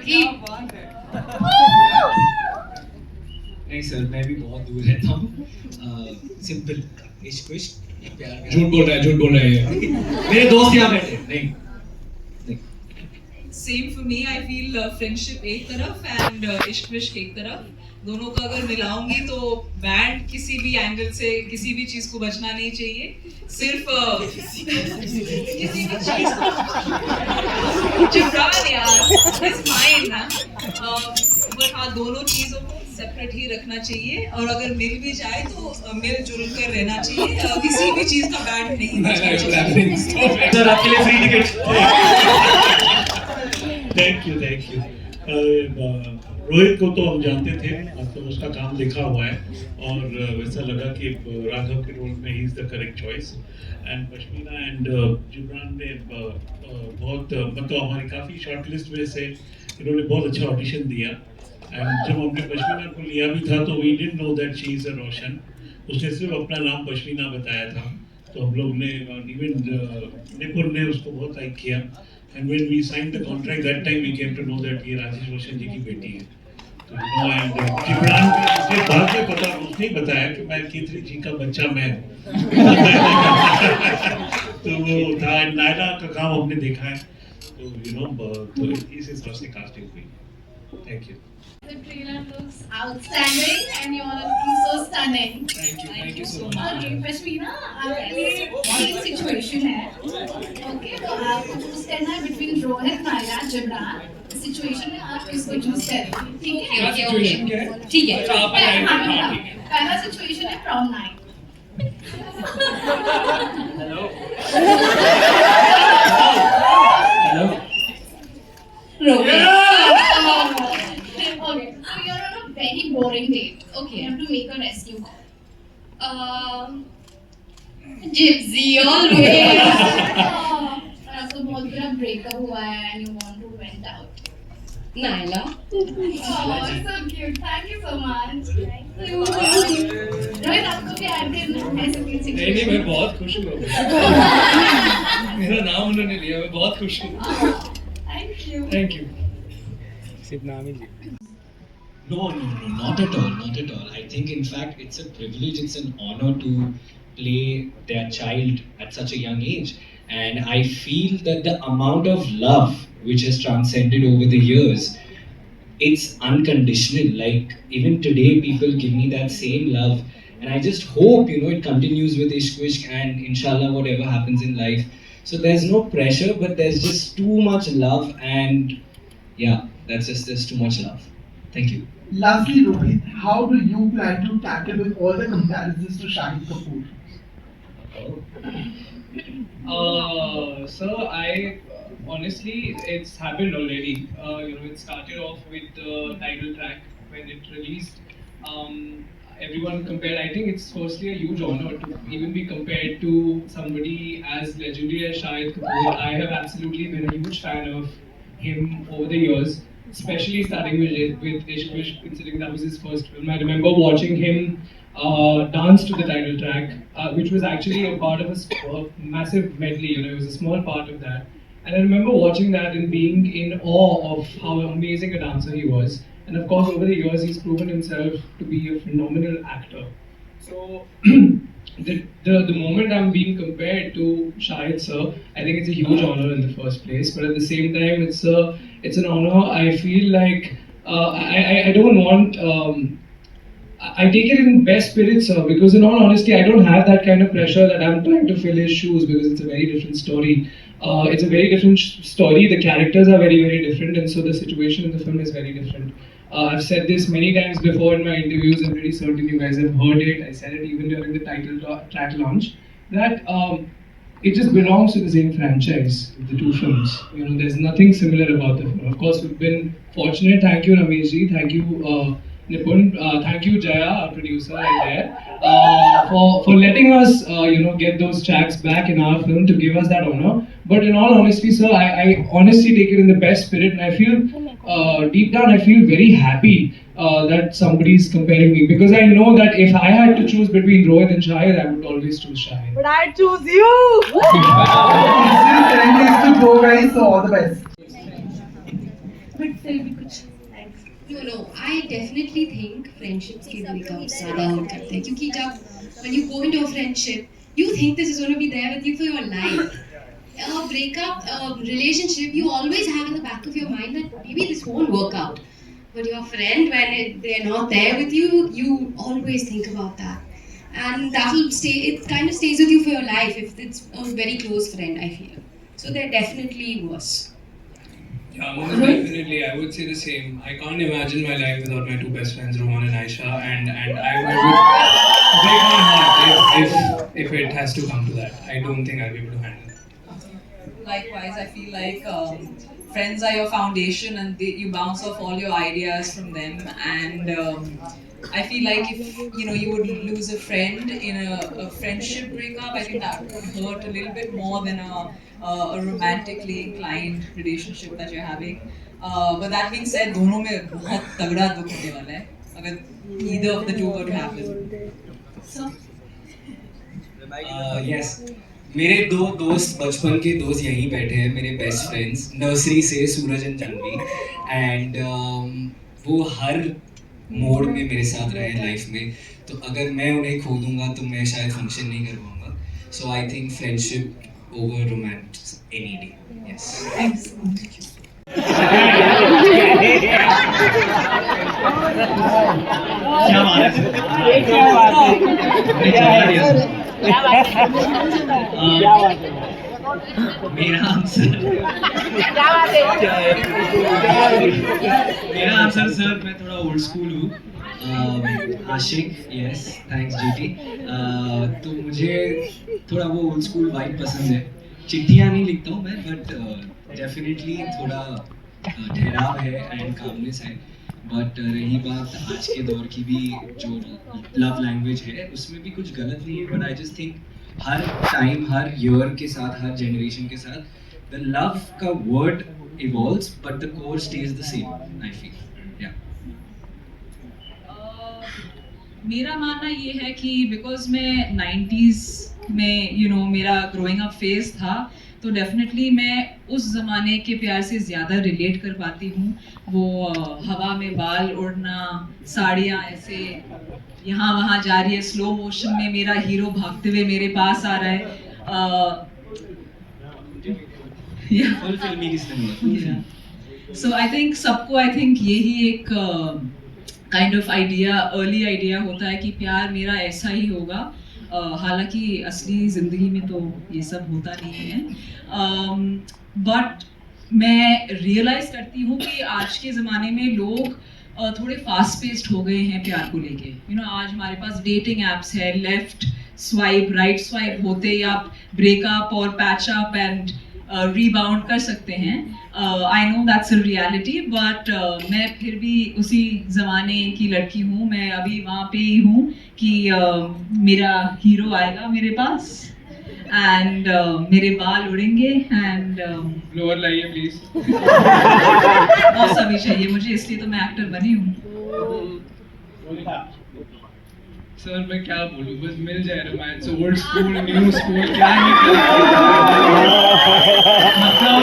की नहीं सर, मैं भी बहुत दूर रहता हूँ. सिंपल इश्क विश्क प्यार. झूठ बोल रहा है, झूठ बोल रहा है. मेरे दोस्त यहाँ बैठे नहीं. Same for me. I feel friendship एक तरफ एंड इश्क विश्क एक तरफ. दोनों का अगर मिलाऊंगी तो बैंड किसी भी एंगल से किसी भी चीज को बचना नहीं चाहिए. सिर्फ किसी भी चीज जिब्रान यार इज माइन ना. बट हाँ, दोनों चीजों को सेपरेट ही रखना चाहिए और अगर मिल भी जाए तो मिलजुल कर रहना चाहिए. किसी भी चीज का बैंड नहीं बचना चाहिए. सर आपके लिए free ticket. Thank you. Rohit को तो हम जानते थे, मतलब उसका काम देखा हुआ है और वैसा लगा कि राघव के रोल में ही is the correct choice. And Pashmina and Jibran ने बहुत मतलब हमारी काफ़ी शॉर्ट लिस्ट में से इन्होंने बहुत अच्छा ऑडिशन दिया. एंड जब हमने पश्मीना को लिया भी था तो we didn't know that she is a Russian. उसने सिर्फ अपना नाम पश्मीना बताया था, तो हम लोग ने इवन निपुण ने उसको बहुत लाइक किया. And when we signed the contract that time we came to know that ये राजेश रोशन जी की बेटी है. तो एंड जिब्रान ने बाद में पता उसने ही बताया कि मैं केतरी जी का बच्चा मैं हूँ. तो वो था. नायला का काम हमने देखा है, तो तो इस हिसाब से कास्टिंग हुई. Thank you. The trailer looks outstanding and you all are looking so stunning. Thank you so much. Okay, pashmina आपके लिए तीन सिचुएशन है. ओके, तो आपको चूज करना है बिटवीन रोहित, नायला, जिब्रान. सिचुएशन में आप किसको चूज करेंगे? ठीक है. सिचुएशन क्या है? ठीक है. अच्छा, आप बताएं. हाँ, ठीक है. पहला सिचुएशन है prom night. Hello. Rohit. Okay, so you're on a very boring date. Okay, you have to make a rescue call. Gypsy always. और आपको बहुत बुरा ब्रेकअप हुआ है and you want to vent out. Naila. Oh, so cute. Thank you so much. Thank you. Rohit, आपको भी add करना है ऐसे कोई नहीं situation? मैं बहुत खुश हूँ. मेरा नाम उन्होंने लिया, मैं बहुत खुश हूँ. Thank you. Thank you. सिर्फ नाम ही लिया. No, not at all, not at all. I think in fact it's a privilege, it's an honor to play their child at such a young age. And I feel that the amount of love which has transcended over the years, it's unconditional. Like even today people give me that same love. And I just hope, it continues with Ishq Vishk and inshallah whatever happens in life. So there's no pressure, but there's just too much love and yeah, there's too much love. Thank you. Lastly, Rohit, how do you plan to tackle with all the comparisons to Shahid Kapoor? So honestly, it's happened already. It started off with the title track when it released. Everyone compared. I think it's firstly a huge honor to even be compared to somebody as legendary as Shahid Kapoor. I have absolutely been a huge fan of him over the years, especially starting with Ishq Vishk, considering that was his first film. I remember watching him dance to the title track, which was actually a part of a massive medley. It was a small part of that. And I remember watching that and being in awe of how amazing a dancer he was. And of course, over the years, he's proven himself to be a phenomenal actor. So, the moment I'm being compared to Shahid sir, I think it's a huge honor in the first place. But at the same time, it's an honor. I feel like I don't want. I take it in best spirits, sir, because in all honesty, I don't have that kind of pressure that I'm trying to fill his shoes because it's a very different story. It's a very different story. The characters are very, very different, and so the situation in the film is very different. I've said this many times before in my interviews. I'm pretty certain you guys have heard it. I said it even during the title track launch that it just belongs to the same franchise, the two films. There's nothing similar about the film. Of course, we've been fortunate. Thank you, Ramesh ji. Thank you, Nipun. Thank you, Jaya, our producer, right there, for letting us, get those tracks back in our film to give us that honor. But in all honesty, sir, I honestly take it in the best spirit, and I feel deep down, I feel very happy that somebody is comparing me, because I know that if I had to choose between Rohit and Shahid, I would always choose Shahid. But I choose you. This is to go, guys. So all the best. But फिर भी कुछ No, I definitely think friendships के breakups ज़्यादा hurt करते हैं क्योंकि जब when you go into a friendship, you think this is going to be there with you for your life. A breakup, a relationship, you always have in the back of your mind that maybe this won't work out. But your friend, when they're not there with you, you always think about that. And that will stay, it kind of stays with you for your life if it's a very close friend, I feel. So they're definitely worse. Yeah, most definitely. I would say the same. I can't imagine my life without my two best friends, Rohan and Aisha, and I would break my heart if it has to come to that. I don't think I'll be able to handle it. Likewise, I feel like friends are your foundation, and you bounce off all your ideas from them. And I feel like if you would lose a friend in a friendship breakup, I think that would hurt a little bit more than a romantically inclined relationship that you're having. But that being said, दोनों में बहुत तगड़ा दुख होने वाला है अगर either of the two were to happen. So, yes मेरे दो दोस्त बचपन के दोस्त यहीं बैठे हैं, मेरे बेस्ट फ्रेंड्स नर्सरी से, सूरज एंड जानवी, एंड वो हर मोड में मेरे साथ रहे लाइफ में. तो अगर मैं उन्हें खो दूंगा तो मैं शायद फंक्शन नहीं कर पाऊंगा. So I think friendship over romance any day. Yes क्या बात है. मेरा आंसर सर, मैं थोड़ा ओल्ड स्कूल हूँ. आशिक, यस थैंक्स जीटी. तो मुझे थोड़ा वो ओल्ड स्कूल वाइब पसंद है. चिट्ठियाँ नहीं लिखता हूँ मैं, बट डेफिनेटली थोड़ा ठहराव है एंड कामनेस है. बट रही बात आज के दौर की भी, जो लव लैंग्वेज है उसमें भी कुछ गलत नहीं है. But I just think her time, her year के साथ, हर जनरेशन के साथ द लव का word evolves but the core stage the same, I feel. या मेरा मानना ये है कि बिकॉज मैं 90s में मेरा ग्रोइंग अप फेज था, तो डेफिनेटली मैं उस ज़माने के प्यार से ज़्यादा रिलेट कर पाती हूँ. वो हवा में बाल उड़ना, साड़ियाँ ऐसे यहाँ वहाँ जा रही है, स्लो मोशन में मेरा हीरो भागते हुए मेरे पास आ रहा है. सो आई थिंक सबको यही एक kind of idea, early idea होता है कि प्यार मेरा ऐसा ही होगा. हालांकि असली ज़िंदगी में तो ये सब होता नहीं है. बट मैं रियलाइज़ करती हूँ कि आज के ज़माने में लोग थोड़े फास्ट पेस्ड हो गए हैं प्यार को लेके. आज हमारे पास डेटिंग एप्स है, लेफ्ट स्वाइप राइट स्वाइप होते ही आप ब्रेकअप और पैच अप एंड रीबाउंड कर सकते हैं. I know that's a reality, but मैं फिर भी उसी ज़माने की लड़की हूँ. मैं अभी वहाँ पे ही हूँ कि मेरा हीरो आएगा मेरे पास एंड मेरे बाल उड़ेंगे एंड लोअर लाइए प्लीज. मौसम भी चाहिए मुझे, इसलिए तो मैं एक्टर बनी हूँ. सर मैं क्या बोलूँ, बस मिल जाए romance. Old school, new school, क्या नहीं मतलब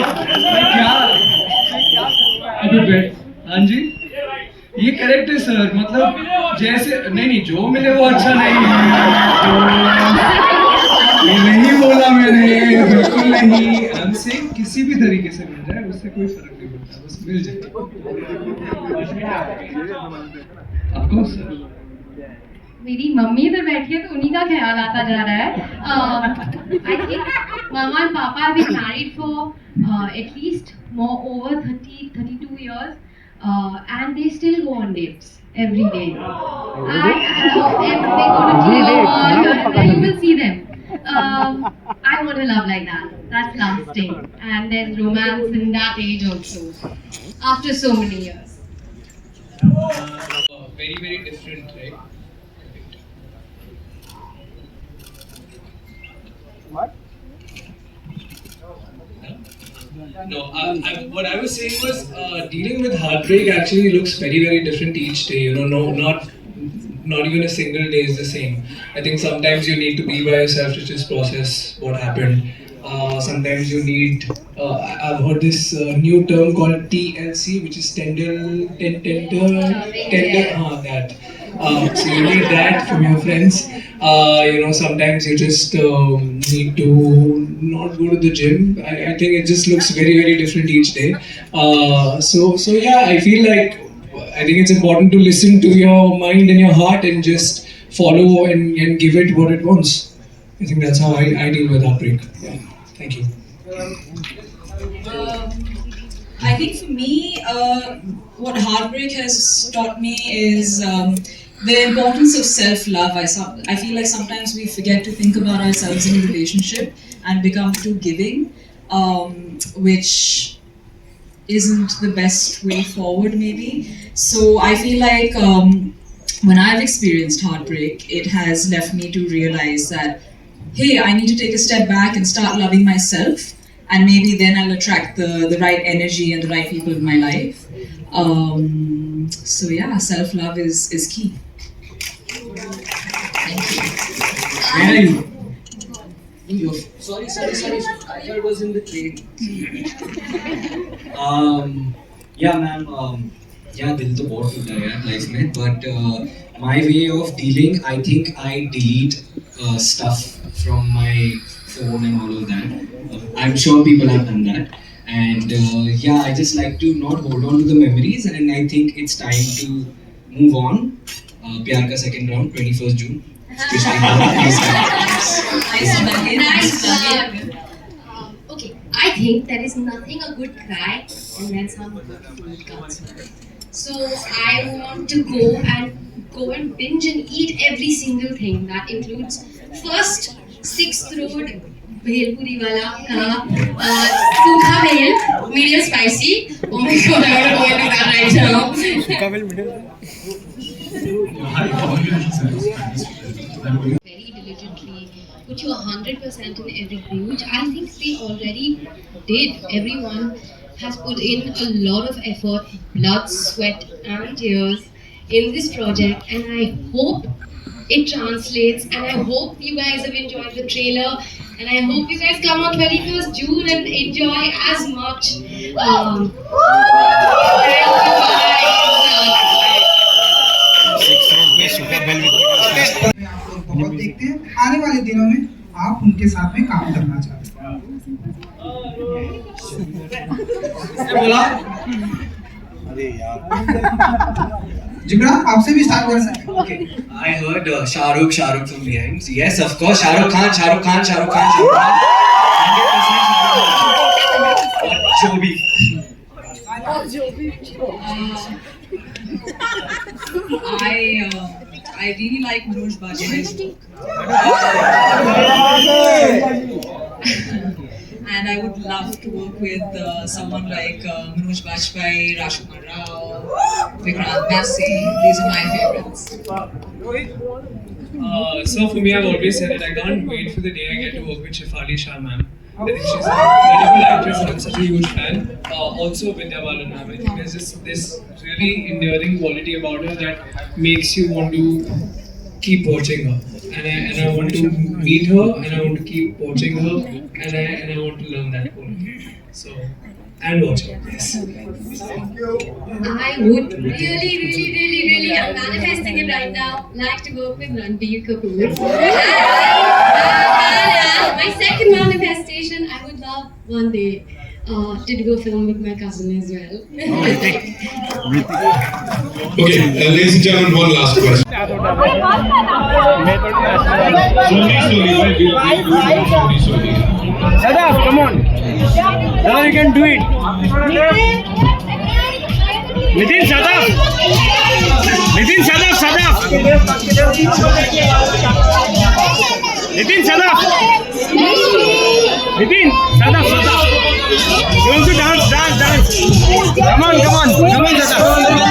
क्या. हाँ जी, ये करेक्ट है सर. मतलब जैसे नहीं जो मिले वो अच्छा नहीं है. ये नहीं बोला मैंने, बिल्कुल नहीं. हमसे किसी भी तरीके से मिल जाए उससे कोई फर्क नहीं पड़ता, बस मिल जाए. आपको सर मेरी मम्मी इधर बैठी है तो उन्हीं का ख्याल आता जा रहा है. I think mama and papa have been married for at least over 32 years, and they still go on dates every day. And if they go to Jio or then you will see them. I want a love like that. That's lasting, and there's romance in that age also. After so many years. very very different, right? No, what I was saying was dealing with heartbreak actually looks very very different each day. Not even a single day is the same. I think sometimes you need to be by yourself to just process what happened. Sometimes you need. I've heard this new term called TLC, which is tender. That. So you need that from your friends. Sometimes you just need to not go to the gym. I think it just looks very, very different each day. So yeah, I think it's important to listen to your mind and your heart and just follow and give it what it wants. I think that's how I deal with heartbreak. Yeah. Thank you. I think for me, what heartbreak has taught me is the importance of self-love. I feel like sometimes we forget to think about ourselves in a relationship and become too giving, which isn't the best way forward maybe. So I feel like when I've experienced heartbreak, it has left me to realize that, hey, I need to take a step back and start loving myself, and maybe then I'll attract the right energy and the right people in my life. So yeah, self-love is key. Thank you. Where are you? Sorry. I thought it was in the train. Yeah, ma'am. Yeah, दिल तो बहुत टूटा है यार life में, but my way of dealing, I think I delete stuff from my phone and all of that. I'm sure people have done that, and yeah, I just like to not hold on to the memories, and I think it's time to move on. प्यार का second round, 21st June. Nice plug. Okay, I think there is nothing a good cry and then some food comes. So I want to go and binge and eat every single thing. That includes first 6th Road Bhelpuri wala sukha bhel, medium spicy. Oh my god, I want to go into that right now. Very diligently, put your 100% in everything, which I think they already did. Everyone has put in a lot of effort, blood, sweat and tears in this project, and I hope it translates, and I hope you guys have enjoyed the trailer, and I hope you guys come on 21st June and enjoy as much. बहुत देखते हैं, आने वाले दिनों में आप उनके साथ में काम करना चाहते हैं। बोला जिब्रान आपसे भी स्टार्ट कर सकते हैं। Okay, I heard Shahrukh from behind. Yes, of course, Shahrukh Khan. 100% Shahrukh Khan. Or Joby. I really like Manoj Bajpayee's work. And I would love to work with someone like Manoj Bajpayee, Rajkumar Rao, Vikrant Massey. These are my favorites. So for me, I've always said that I can't wait for the day I get to work with Shefali Shah ma'am. I think she's an incredible actress and I'm such a huge fan. Also Vidya Balan ma'am. I think there's just this really endearing quality about her that makes you want to keep watching her. And I want to meet her, and I want to keep watching her, and I want to learn that quality. So, and watch her. Yes. I would really, I'm manifesting it right now, like to work with Ranbir Kapoor. And my second manifestation, I would love one day to do a film with my cousin as well. Okay, ladies and gentlemen, one last question. Slowly. Sadaf, come on. Sadaf, you can do it. Nitin, Sadaf. Nitin, Sadaf. Nitin, Sadaf. You want to dance. Come on, Sadaf.